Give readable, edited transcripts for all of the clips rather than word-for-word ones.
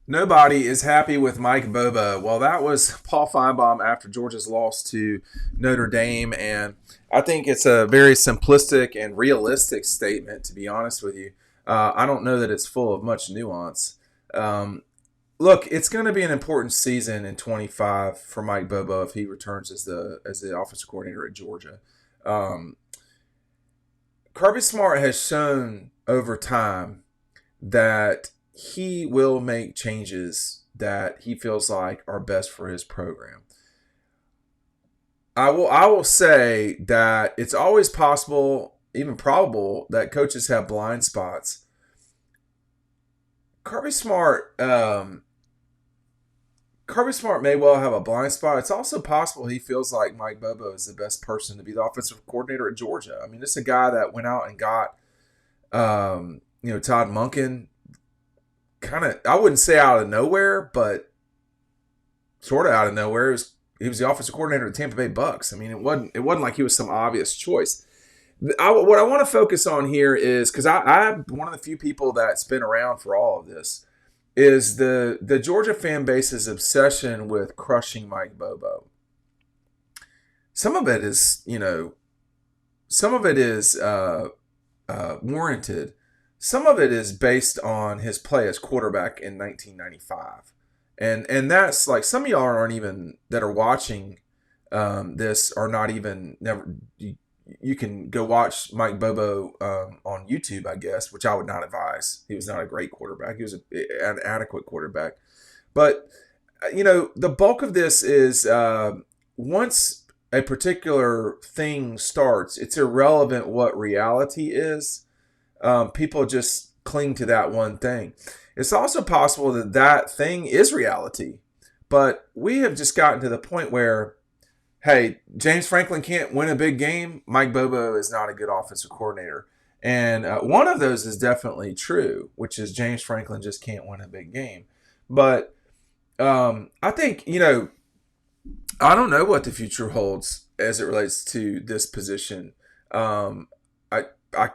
Nobody is happy with Mike Bobo. Well, that was Paul Finebaum after Georgia's loss to Notre Dame. And I think it's a very simplistic and realistic statement, to be honest with you. I don't know that it's full of much nuance. Um, Look, it's going to be an important season in 25 for Mike Bobo if he returns as the offensive coordinator at Georgia. Um, Kirby Smart has shown over time that he will make changes that he feels like are best for his program. I will say that it's always possible, even probable, that coaches have blind spots. Kirby Smart, Kirby Smart may well have a blind spot. It's also possible he feels like Mike Bobo is the best person to be the offensive coordinator at Georgia. I mean, this is a guy that went out and got, Todd Monken, kind of, I wouldn't say out of nowhere, but sort of out of nowhere. He was the offensive coordinator of the Tampa Bay Bucks. I mean, it wasn't like he was some obvious choice. What I want to focus on here is because I'm one of the few people that's been around for all of this is the Georgia fan base's obsession with crushing Mike Bobo. Some of it is, some of it is warranted. Some of it is based on his play as quarterback in 1995, and that's like some of y'all aren't even that are watching this are not even never. You can go watch Mike Bobo on YouTube, I guess, which I would not advise. He was not a great quarterback. He was an adequate quarterback. But, the bulk of this is once a particular thing starts, it's irrelevant what reality is. People just cling to that one thing. It's also possible that that thing is reality. But we have just gotten to the point where hey, James Franklin can't win a big game. Mike Bobo is not a good offensive coordinator. And one of those is definitely true, which is James Franklin just can't win a big game. But I think, I don't know what the future holds as it relates to this position. I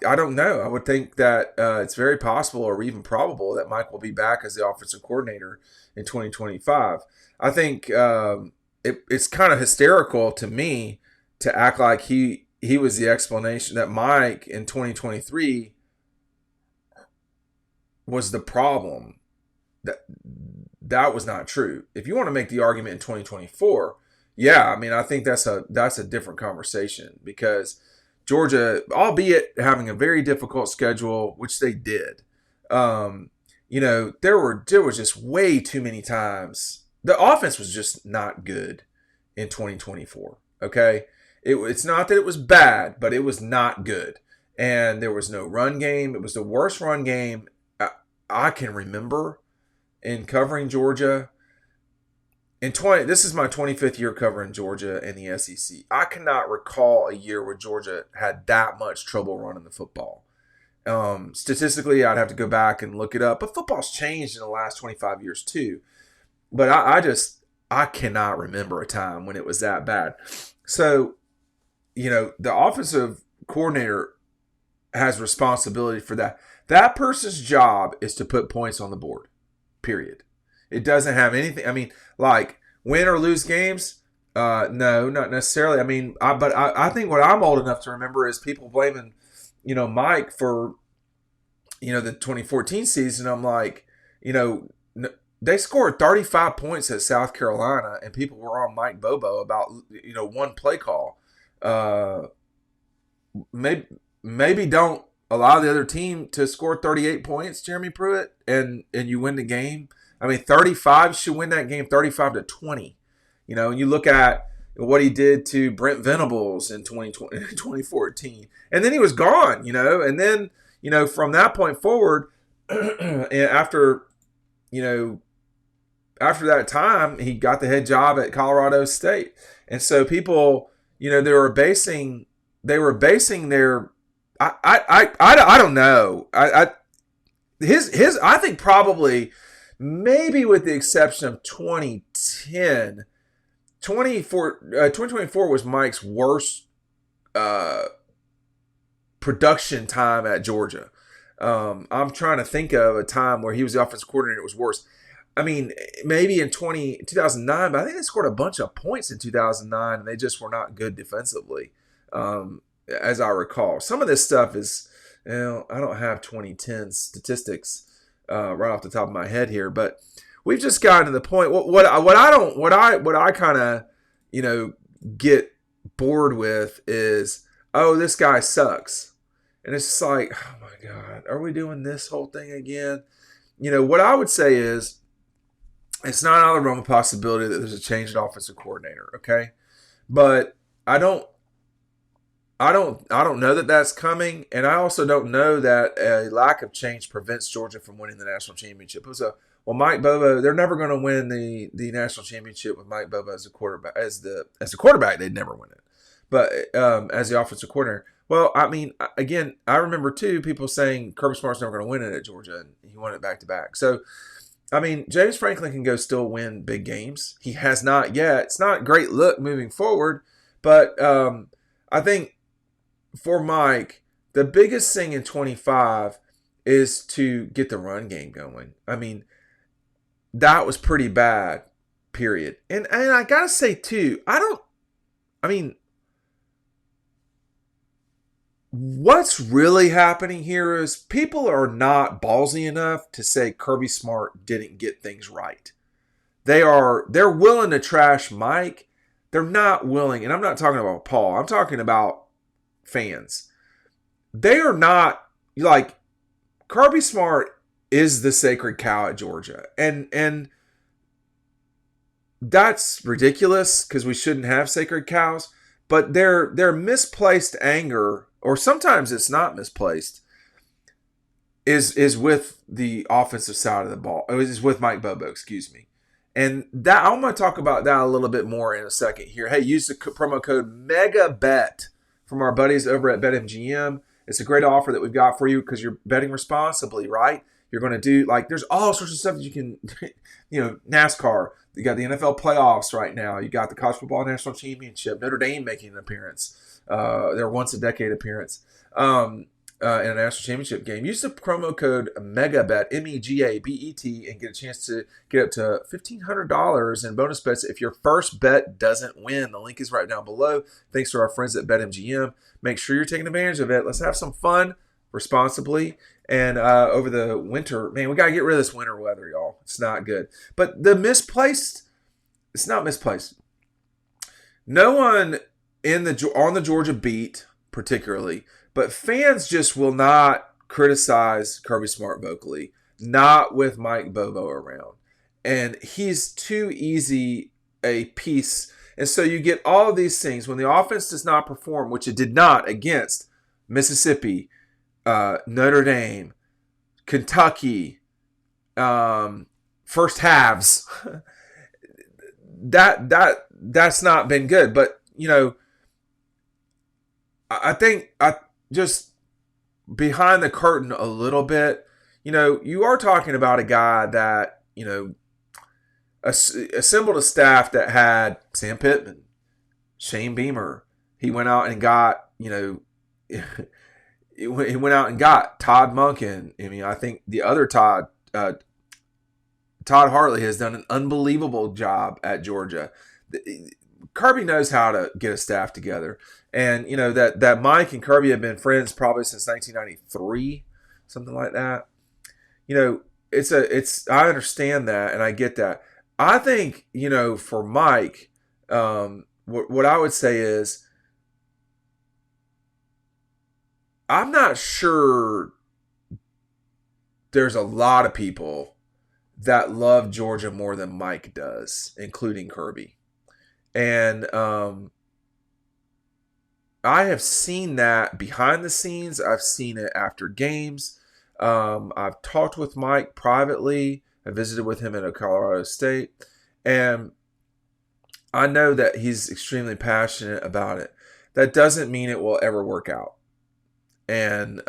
don't know. I would think that it's very possible or even probable that Mike will be back as the offensive coordinator in 2025. I think it's kind of hysterical to me to act like he was the explanation that Mike in 2023 was the problem. That was not true. If you want to make the argument in 2024, yeah, I mean I think that's a different conversation because Georgia, albeit having a very difficult schedule, which they did, there was just way too many times. The offense was just not good in 2024. Okay, it's not that it was bad, but it was not good, and there was no run game. It was the worst run game I can remember in covering Georgia. This is my 25th year covering Georgia and the SEC. I cannot recall a year where Georgia had that much trouble running the football. Statistically, I'd have to go back and look it up, but football's changed in the last 25 years too. But I cannot remember a time when it was that bad. So, the offensive coordinator has responsibility for that. That person's job is to put points on the board, period. It doesn't have anything. I mean, like win or lose games. No, not necessarily. I mean, I think what I'm old enough to remember is people blaming, Mike for, the 2014 season. I'm like, they scored 35 points at South Carolina, and people were on Mike Bobo about, one play call. Maybe don't allow the other team to score 38 points, Jeremy Pruitt, and you win the game. I mean, 35 should win that game 35-20. And you look at what he did to Brent Venables in 2014. And then he was gone, And then, from that point forward, after that time, he got the head job at Colorado State. And so people, they were basing their I don't know. I think probably maybe with the exception of 2010, 2024 was Mike's worst production time at Georgia. I'm trying to think of a time where he was the offensive coordinator. It was worse. I mean, maybe in 2009, but I think they scored a bunch of points in 2009, and they just were not good defensively, as I recall. Some of this stuff is, I don't have 2010 statistics right off the top of my head here, but we've just gotten to the point. What I kind of get bored with is, oh, this guy sucks, and it's just like, oh my God, are we doing this whole thing again? What I would say is, it's not out of the realm of possibility that there's a change in offensive coordinator, okay? But I don't know that that's coming, and I also don't know that a lack of change prevents Georgia from winning the national championship. Mike Bobo, they're never going to win the national championship with Mike Bobo as a quarterback. As the quarterback, they'd never win it. But as the offensive coordinator, well, I mean, again, I remember too people saying Kirby Smart's never going to win it at Georgia, and he won it back to back. So, I mean, James Franklin can go still win big games. He has not yet. It's not a great look moving forward, but I think for Mike, the biggest thing in 25 is to get the run game going. I mean, that was pretty bad, period. And I got to say, too, what's really happening here is people are not ballsy enough to say Kirby Smart didn't get things right. They're willing to trash Mike. They're not willing, and I'm not talking about Paul. I'm talking about fans. They are not, like, Kirby Smart is the sacred cow at Georgia. And that's ridiculous because we shouldn't have sacred cows. But their misplaced anger, or sometimes it's not misplaced, is with the offensive side of the ball. It is with Mike Bobo, excuse me. And that I'm going to talk about that a little bit more in a second here. Hey, use the promo code MEGABET from our buddies over at BetMGM. It's a great offer that we've got for you because you're betting responsibly, right? You're going to do, like, there's all sorts of stuff that you can, NASCAR. You got the NFL playoffs right now. You got the college football national championship. Notre Dame making an appearance. Their once a decade appearance in a national championship game. Use the promo code MEGABET, MEGABET, and get a chance to get up to $1,500 in bonus bets if your first bet doesn't win. The link is right down below. Thanks to our friends at BetMGM. Make sure you're taking advantage of it. Let's have some fun responsibly. And over the winter, man, we got to get rid of this winter weather, y'all. It's not good. But it's not misplaced. No one on the Georgia beat, particularly, but fans just will not criticize Kirby Smart vocally, not with Mike Bobo around. And he's too easy a piece. And so you get all of these things. When the offense does not perform, which it did not against Mississippi, Notre Dame, Kentucky, first halves, that's not been good. But, I think just behind the curtain a little bit, you are talking about a guy that, assembled a staff that had Sam Pittman, Shane Beamer. He went out and got, he went out and got Todd Monken. I mean, I think the other Todd Hartley has done an unbelievable job at Georgia. Kirby knows how to get a staff together. And, that Mike and Kirby have been friends probably since 1993, something like that. I understand that and I get that. I think, for Mike, what I would say is, I'm not sure there's a lot of people that love Georgia more than Mike does, including Kirby. And I have seen that behind the scenes. I've seen it after games. I've talked with Mike privately. I visited with him at Colorado State. And I know that he's extremely passionate about it. That doesn't mean it will ever work out. And,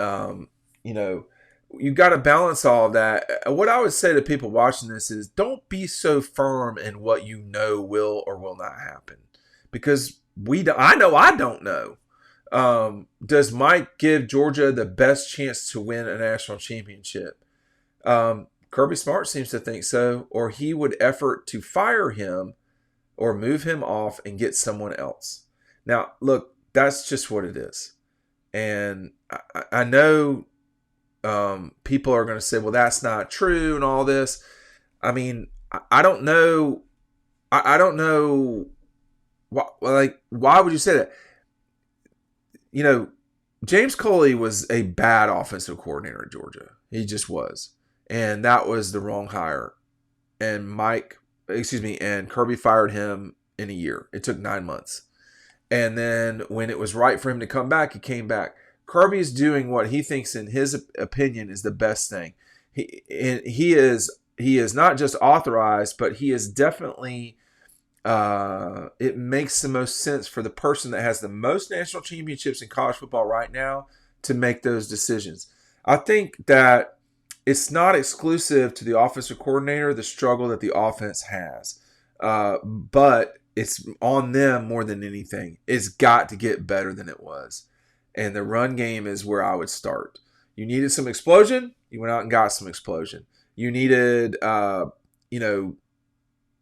you got to balance all of that. What I would say to people watching this is don't be so firm in what you know will or will not happen. Because I know I don't know. Does Mike give Georgia the best chance to win a national championship? Kirby Smart seems to think so, or he would effort to fire him or move him off and get someone else. Now, look, that's just what it is. And I know people are going to say, well, that's not true and all this. I mean, I don't know. I don't know. Why would you say that? You know, James Coley was a bad offensive coordinator at Georgia. He just was. And that was the wrong hire. And Kirby fired him in a year. It took 9 months. And then when it was right for him to come back, he came back. Kirby's doing what he thinks, in his opinion, is the best thing. He is not just authorized, but he is definitely, it makes the most sense for the person that has the most national championships in college football right now to make those decisions. I think that it's not exclusive to the offensive coordinator, the struggle that the offense has. But it's on them more than anything. It's got to get better than it was. And the run game is where I would start. You needed some explosion. You went out and got some explosion. You needed,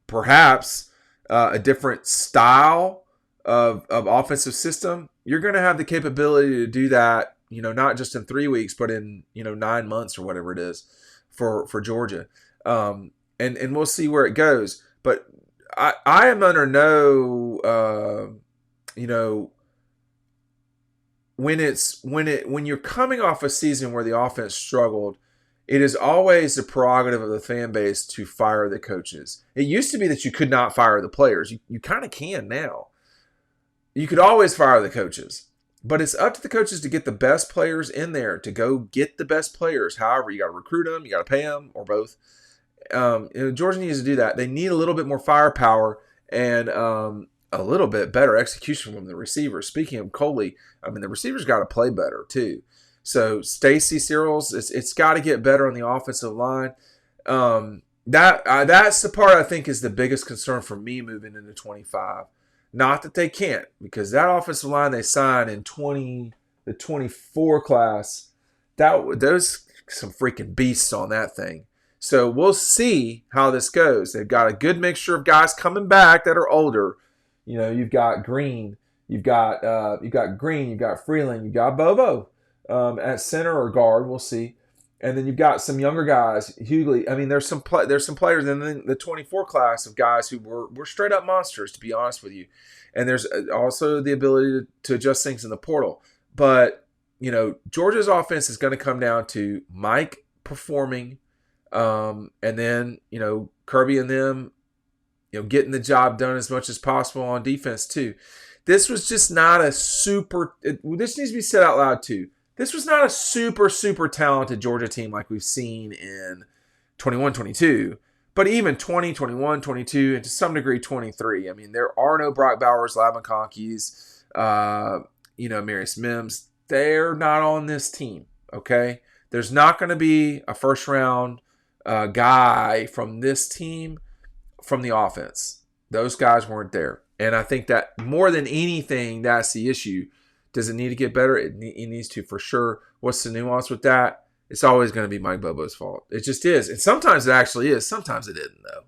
perhaps a different style of offensive system. You're going to have the capability to do that, not just in 3 weeks, but in, 9 months or whatever it is for Georgia. And we'll see where it goes. But I am under no, when you're coming off a season where the offense struggled, it is always the prerogative of the fan base to fire the coaches. It used to be that you could not fire the players. You kind of can now. You could always fire the coaches. But it's up to the coaches to get the best players in there, to go get the best players. However, you got to recruit them, you got to pay them, or both. Georgia needs to do that. They need a little bit more firepower and a little bit better execution from the receivers. Speaking of Coley, the receivers got to play better too. So Stacy Searles, it's got to get better on the offensive line. That's the part I think is the biggest concern for me moving into 25. Not that they can't, because that offensive line they signed in the 24 class, those some freaking beasts on that thing. So we'll see how this goes. They've got a good mixture of guys coming back that are older. You've got Green, you've got Freeland, you've got Bobo at center or guard. We'll see. And then you've got some younger guys, Hughley. There's some players in the 24 class of guys who were straight up monsters, to be honest with you. And there's also the ability to adjust things in the portal. But Georgia's offense is going to come down to Mike performing, and then Kirby and them, getting the job done as much as possible on defense too. This was just not a super. This needs to be said out loud too. This was not a super, super talented Georgia team like we've seen in 21-22, but even 20, 21, 22, and to some degree 23. There are no Brock Bowers, Lab McConkeys, Marius Mims. They're not on this team, okay? There's not going to be a first-round guy from this team from the offense. Those guys weren't there. And I think that more than anything, that's the issue. Does it need to get better? It needs to, for sure. What's the nuance with that? It's always going to be Mike Bobo's fault. It just is. And sometimes it actually is. Sometimes it isn't, though.